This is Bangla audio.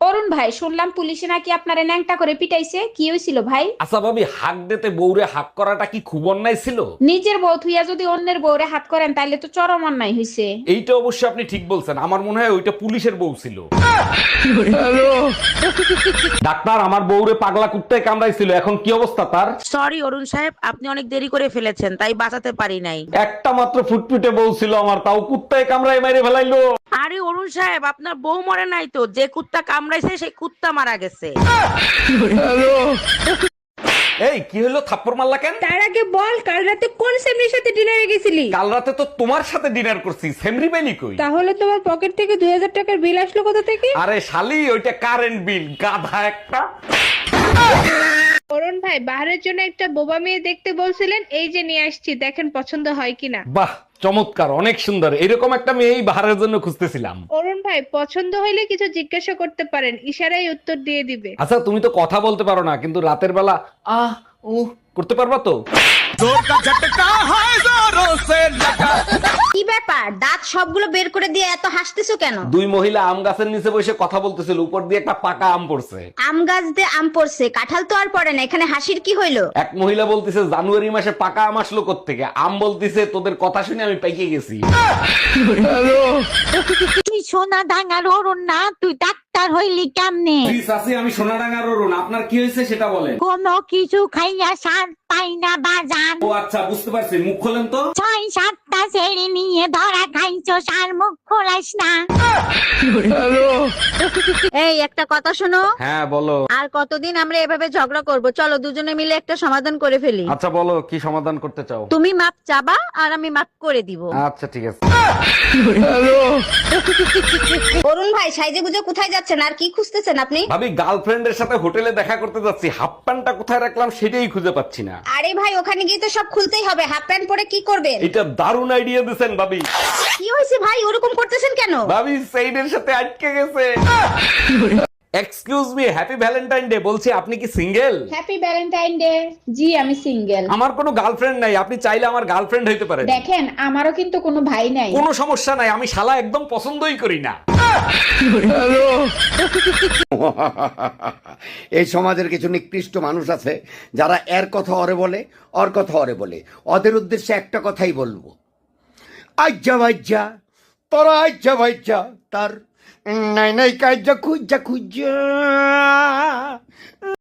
অরুণ ভাই, শুনলাম পুলিশে নাকি আপনারে ন্যাংটা করে পিটাইছে, কি হয়েছিল ভাই? আচ্ছা ভাবি, হাক দিতে বউরে হাক করাটা কি খুব অন্যায় ছিল? নিজের বউ থুইয়া যদি অন্যের বউরে হাত করেন তাইলে তো চরম অন্যায় হইছে। এইটা অবশ্যই আপনি ঠিক বলছেন, আমার মনে হয় ওইটা পুলিশের বউ ছিল। ডাক্তার, আমার বউরে পাগলা কুত্তায় কামড়াইছিল, এখন কি অবস্থা তার? সরি অরুণ সাহেব, আপনি অনেক দেরি করে ফেলেছেন, তাই বাঁচাতে পারি নাই। একটা মাত্র ফুটফুটে বউ ছিল আমার, তাও কুত্তায় কামড়ায় মেরে ফেলাইলো। আরে অরুণ সাহেব, আপনার বউ মরে নাই তো, যে কুত্তা কামড়াইছে সেই কুত্তা মারা গেছে। এই কি হলো, থাপ্পড় মারলা কেন? তার আগে বল, কাল রাতে কোন সেমরির সাথে ডিনারে গেছিলি? কাল রাতে তো তোমার সাথে ডিনার করছি, সেমরি বেলি কই? তাহলে তোমার পকেট থেকে 2000 টাকার বিল আসলো কোথা থেকে? আরে শালি, ওইটা কারেন্ট বিল, গাধা একটা। অরুণ ভাই, বাহারের জন্য একটা বোবা মেয়ে দেখতে বলছিলেন, এই যে নিয়ে আসছি, দেখেন পছন্দ হয় কিনা। বাহ, চমৎকার, অনেক সুন্দর। এরকম একটা মেয়েই বাহারের জন্য খুঁজতেছিলাম। অরুণ ভাই, পছন্দ হইলে কিছু জিজ্ঞাসা করতে পারেন, ইশারায় উত্তর দিয়ে দিবে। আচ্ছা, তুমি তো কথা বলতে পারো না, কিন্তু রাতের বেলা আহ উ করতে পারবা তো? কি ব্যাপার, দাঁত সবগুলো বের করে দিয়ে এত হাসতেছো কেন? দুই মহিলা আম গাছের নিচে বসে কথা বলতেছিল, উপর দিয়ে একটা পাকা আম পড়ছে। আম গাছ দিয়ে আম পড়ছে, কাঁঠাল তো আর পড়ে না, এখানে হাসির কি হইলো? এক মহিলা বলতেছে জানুয়ারি মাসে পাকা আম আসলো কোত্থেকে, আম বলতেছে তোদের কথা শুনে আমি পাইকে গেছি। তুই সোনা ডাঙার অরুণ না, তুই ডাক্তার হইলি কেমনে? চাচি, আমি সোনাডাঙ্গার অরুণ, আপনার কি হয়েছে সেটা বলেন। কোনো কিছু খাইয়া সার পাই না বাজান। ও আচ্ছা, বুঝতে পারছি, মুখ খোলেন তো। 6-7টা ছেড়ে নিয়ে ধরা খাইছো, সার মুখ খোলাস না। এই একটা কথা শোনো, হ্যাঁ বলো। আর কতদিন আমরা এভাবে ঝগড়া করব? চলো দুজনে মিলে একটা সমাধান করে ফেলি। আচ্ছা বলো, কি সমাধান করতে চাও? তুমি মাপ চাবা আর আমি মাপ করে দিব। আচ্ছা ঠিক আছে। অরুণ ভাই, সাইজে গুজে কোথায় যাচ্ছেন আর কি খুঁজতেছেন আপনি? ভাবি, গার্লফ্রেন্ডের সাথে হোটেলে দেখা করতে যাচ্ছি, হাফ প্যান্টটা কোথায় রাখলাম সেটাই খুঁজে পাচ্ছি না। আরে ভাই, ওখানে গিয়ে তো সব খুলতেই হবে, হাফ প্যান্ট পরে কি করবেন? এটা দারুণ আইডিয়া দিছেন ভাবি। কি হয়েছে ভাই, ওরকম করতেছেন কেন? ভাবি সেইডের সাথে আটকে গেছে। Excuse me, happy Valentine day. বলছি, আপনি কি সিঙ্গেল? Happy Valentine day. জি, আমি সিঙ্গেল। আমার কোনো গার্লফ্রেন্ড নাই, আপনি চাইলে আমার গার্লফ্রেন্ড হইতে পারেন। দেখেন, আমারও কিন্তু কোনো ভাই নাই। কোনো সমস্যা নাই, আমি শালা একদম পছন্দই করি না। এই সমাজের কিছু নিকৃষ্ট মানুষ আছে যারা এর কথা অরে বলে, ওর কথা অরে বলে। ওদের উদ্দেশ্যে একটা কথাই বলবো, আজ্জা ভাইজা তোরা, আজ্জা ভাইজা তার নাই নাই কাজ্জা খুঁজা খুঁজা